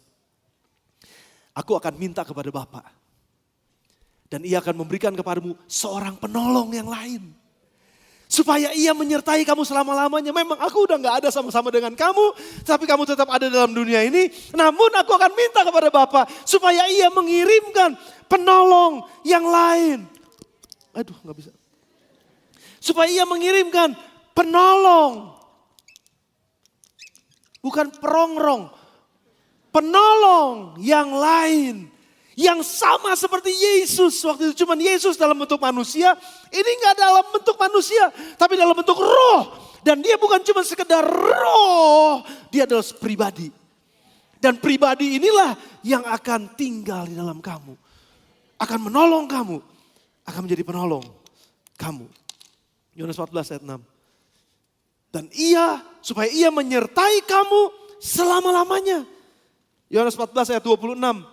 Aku akan minta kepada Bapa. Dan ia akan memberikan kepadamu seorang penolong yang lain. Supaya ia menyertai kamu selama-lamanya. Memang aku udah gak ada sama-sama dengan kamu. Tapi kamu tetap ada dalam dunia ini. Namun aku akan minta kepada Bapa. Supaya ia mengirimkan penolong yang lain. Aduh gak bisa. Supaya ia mengirimkan penolong. Bukan perongrong. Penolong yang lain. Yang sama seperti Yesus. Waktu itu cuma Yesus dalam bentuk manusia. Ini gak dalam bentuk manusia. Tapi dalam bentuk roh. Dan dia bukan cuma sekedar roh. Dia adalah pribadi. Dan pribadi inilah yang akan tinggal di dalam kamu. Akan menolong kamu. Akan menjadi penolong kamu. Yohanes 14 ayat 6. Dan supaya ia menyertai kamu selama-lamanya. Yohanes 14 ayat 26.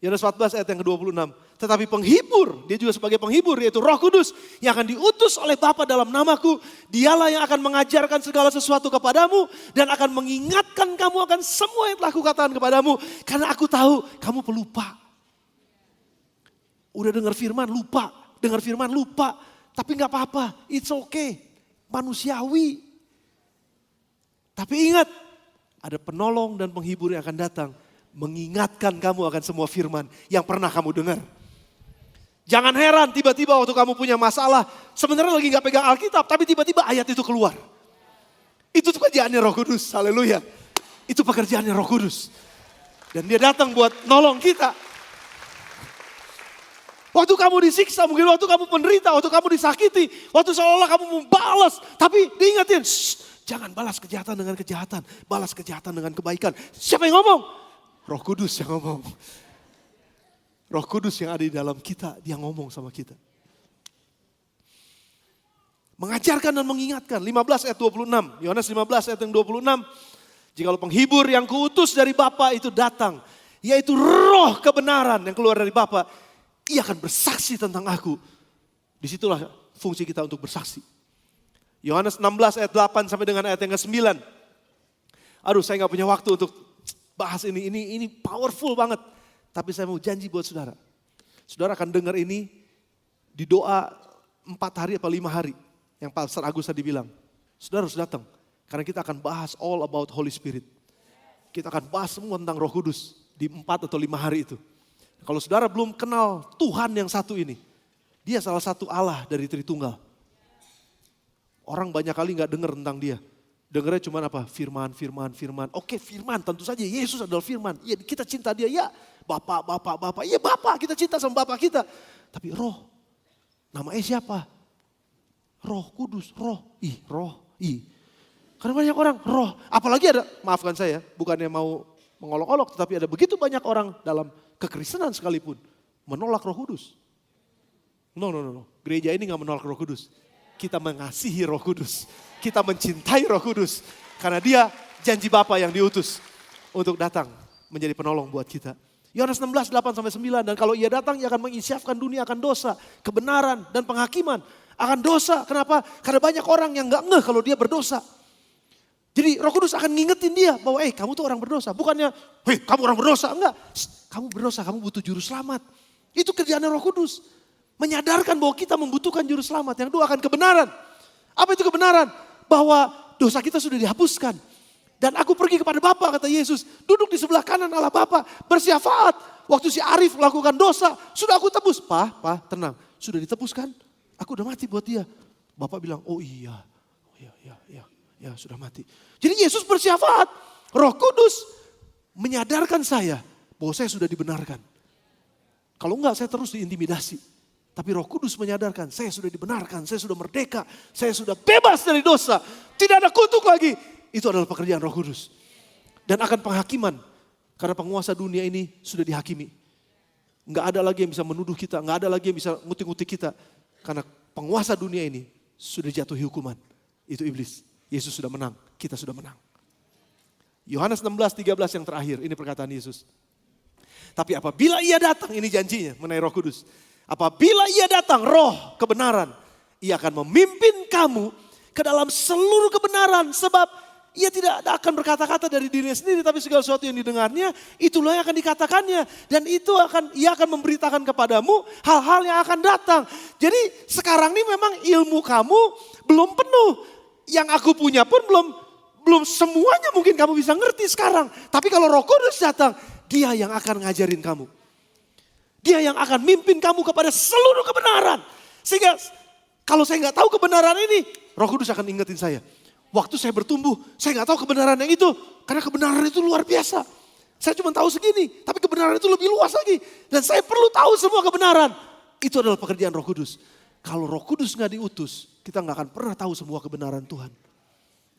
Yohanes 14 ayat yang ke-26. Tetapi penghibur, dia juga sebagai penghibur yaitu Roh Kudus yang akan diutus oleh Bapa dalam namaku. Dialah yang akan mengajarkan segala sesuatu kepadamu dan akan mengingatkan kamu akan semua yang telah kukatakan kepadamu. Karena aku tahu kamu pelupa. Udah dengar firman lupa, dengar firman lupa. Tapi gak apa-apa, it's okay, manusiawi. Tapi ingat, ada penolong dan penghibur yang akan datang. Mengingatkan kamu akan semua firman yang pernah kamu dengar. Jangan heran tiba-tiba waktu kamu punya masalah. Sebenarnya lagi gak pegang Alkitab tapi tiba-tiba ayat itu keluar. Itu pekerjaannya Roh Kudus, haleluya. Itu pekerjaannya Roh Kudus. Dan dia datang buat nolong kita. Waktu kamu disiksa, mungkin waktu kamu penderita, waktu kamu disakiti. Waktu seolah-olah kamu membalas. Tapi diingatin, jangan balas kejahatan dengan kejahatan. Balas kejahatan dengan kebaikan. Siapa yang ngomong? Roh Kudus yang ngomong. Roh Kudus yang ada di dalam kita, dia ngomong sama kita. Mengajarkan dan mengingatkan. 15 ayat 26. Yohanes 15 ayat yang 26. Jikalau penghibur yang kuutus dari Bapa itu datang. Yaitu roh kebenaran yang keluar dari Bapa. Ia akan bersaksi tentang aku. Disitulah fungsi kita untuk bersaksi. Yohanes 16 ayat 8 sampai dengan ayat yang ke-9. Aduh saya gak punya waktu untuk bahas ini powerful banget. Tapi saya mau janji buat saudara. Saudara akan dengar ini di doa 4 hari atau 5 hari. Yang Pastor Agus tadi bilang. Saudara harus datang. Karena kita akan bahas all about Holy Spirit. Kita akan bahas semua tentang Roh Kudus. Di 4 atau 5 hari itu. Kalau saudara belum kenal Tuhan yang satu ini. Dia salah satu Allah dari Tritunggal. Orang banyak kali gak dengar tentang dia. Dengarnya cuma apa? Firman. Oke firman, tentu saja Yesus adalah firman. Ya kita cinta dia, ya Bapak. Ya Bapak, kita cinta sama Bapak kita. Tapi roh, namanya siapa? Roh Kudus, roh. Karena banyak orang roh, apalagi ada, maafkan saya, bukannya mau mengolok-olok, tetapi ada begitu banyak orang dalam kekristenan sekalipun menolak Roh Kudus. No. Gereja ini gak menolak Roh Kudus. Kita mengasihi Roh Kudus. Kita mencintai Roh Kudus. Karena dia janji Bapa yang diutus untuk datang menjadi penolong buat kita. Yohanes 16, 8-9. Dan kalau ia datang, ia akan menginsyafkan dunia akan dosa, kebenaran, dan penghakiman. Akan dosa, kenapa? Karena banyak orang yang gak ngeh kalau dia berdosa. Jadi Roh Kudus akan ngingetin dia bahwa kamu tuh orang berdosa. Bukannya, kamu orang berdosa. Enggak, kamu berdosa, kamu butuh juru selamat. Itu kerjaan Roh Kudus. Menyadarkan bahwa kita membutuhkan juru selamat. Yang kedua akan kebenaran. Apa itu kebenaran? Bahwa dosa kita sudah dihapuskan. Dan aku pergi kepada Bapa, kata Yesus. Duduk di sebelah kanan Allah Bapa, bersyafaat. Waktu si Arif melakukan dosa, sudah aku tebus. Pak, tenang. Sudah ditebus kan? Aku udah mati buat dia. Bapak bilang, oh iya. Ya sudah mati. Jadi Yesus bersyafaat. Roh Kudus menyadarkan saya bahwa saya sudah dibenarkan. Kalau enggak saya terus diintimidasi. Tapi Roh Kudus menyadarkan saya sudah dibenarkan. Saya sudah merdeka. Saya sudah bebas dari dosa. Tidak ada kutuk lagi. Itu adalah pekerjaan Roh Kudus. Dan akan penghakiman. Karena penguasa dunia ini sudah dihakimi. Enggak ada lagi yang bisa menuduh kita. Enggak ada lagi yang bisa ngutik-ngutik kita. Karena penguasa dunia ini sudah jatuhi hukuman. Itu iblis. Yesus sudah menang. Kita sudah menang. Yohanes 16, 13 yang terakhir. Ini perkataan Yesus. Tapi apabila ia datang, ini janjinya mengenai Roh Kudus. Apabila ia datang, roh kebenaran. Ia akan memimpin kamu ke dalam seluruh kebenaran. Sebab ia tidak akan berkata-kata dari dirinya sendiri. Tapi segala sesuatu yang didengarnya, itulah yang akan dikatakannya. Dan itu ia akan memberitakan kepadamu hal-hal yang akan datang. Jadi sekarang ini memang ilmu kamu belum penuh. Yang aku punya pun belum semuanya mungkin kamu bisa ngerti sekarang. Tapi kalau Roh Kudus datang, dia yang akan ngajarin kamu. Dia yang akan mimpin kamu kepada seluruh kebenaran. Sehingga kalau saya nggak tahu kebenaran ini, Roh Kudus akan ingetin saya. Waktu saya bertumbuh, saya nggak tahu kebenaran yang itu. Karena kebenaran itu luar biasa. Saya cuma tahu segini, tapi kebenaran itu lebih luas lagi. Dan saya perlu tahu semua kebenaran. Itu adalah pekerjaan Roh Kudus. Kalau Roh Kudus nggak diutus, kita nggak akan pernah tahu semua kebenaran Tuhan.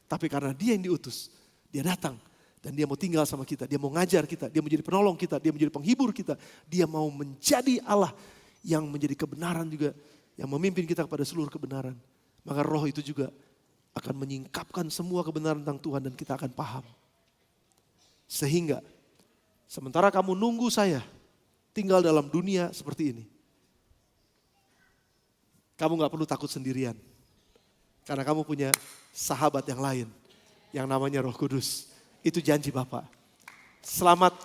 Tapi karena dia yang diutus, dia datang. Dan dia mau tinggal sama kita, dia mau ngajar kita, dia menjadi penolong kita, dia menjadi penghibur kita. Dia mau menjadi Allah yang menjadi kebenaran juga, yang memimpin kita kepada seluruh kebenaran. Maka roh itu juga akan menyingkapkan semua kebenaran tentang Tuhan dan kita akan paham. Sehingga sementara kamu nunggu saya tinggal dalam dunia seperti ini, kamu gak perlu takut sendirian. Karena kamu punya sahabat yang lain yang namanya Roh Kudus. Itu janji Bapak. Selamat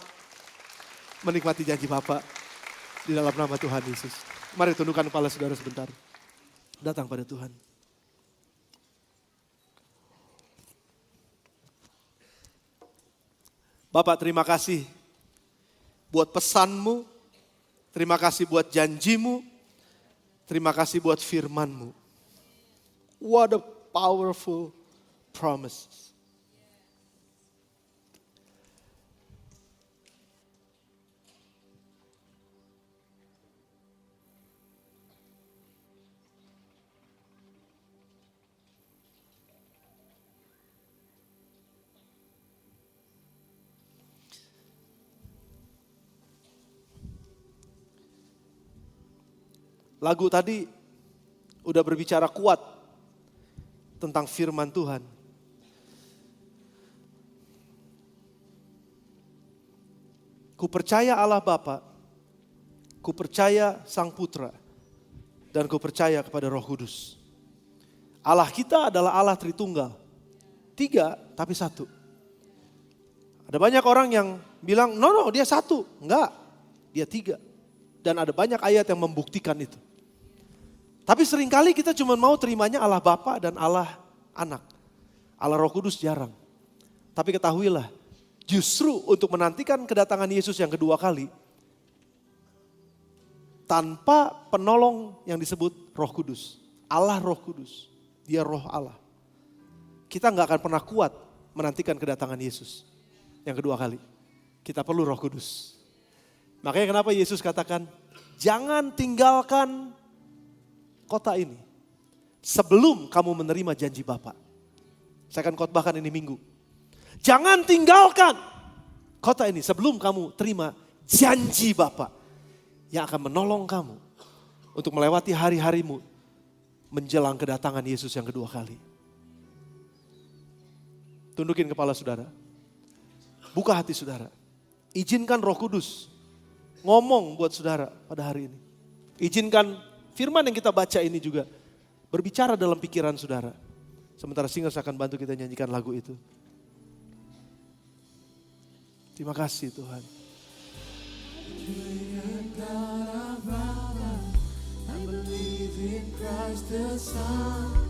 menikmati janji Bapak di dalam nama Tuhan Yesus. Mari tundukkan kepala saudara sebentar. Datang pada Tuhan. Bapak, terima kasih buat pesanmu. Terima kasih buat janjimu. Terima kasih buat firmanmu. What a powerful promises. Lagu tadi udah berbicara kuat tentang firman Tuhan. Ku percaya Allah Bapa, ku percaya Sang Putra, dan ku percaya kepada Roh Kudus. Allah kita adalah Allah Tritunggal. 3 tapi 1. Ada banyak orang yang bilang, no dia 1. Enggak, dia 3. Dan ada banyak ayat yang membuktikan itu. Tapi seringkali kita cuma mau terimanya Allah Bapa dan Allah Anak. Allah Roh Kudus jarang. Tapi ketahuilah, justru untuk menantikan kedatangan Yesus yang kedua kali, tanpa penolong yang disebut Roh Kudus. Allah Roh Kudus, dia Roh Allah. Kita gak akan pernah kuat menantikan kedatangan Yesus yang kedua kali. Kita perlu Roh Kudus. Makanya kenapa Yesus katakan, jangan tinggalkan kota ini sebelum kamu menerima janji Bapa. Saya akan khotbahkan ini minggu. Jangan tinggalkan kota ini sebelum kamu terima janji Bapa yang akan menolong kamu untuk melewati hari-harimu menjelang kedatangan Yesus yang kedua kali. Tundukin kepala saudara. Buka hati saudara. Izinkan Roh Kudus ngomong buat saudara pada hari ini. Izinkan firman yang kita baca ini juga berbicara dalam pikiran saudara. Sementara singers akan bantu kita nyanyikan lagu itu. Terima kasih Tuhan. I believe in Christ the Son.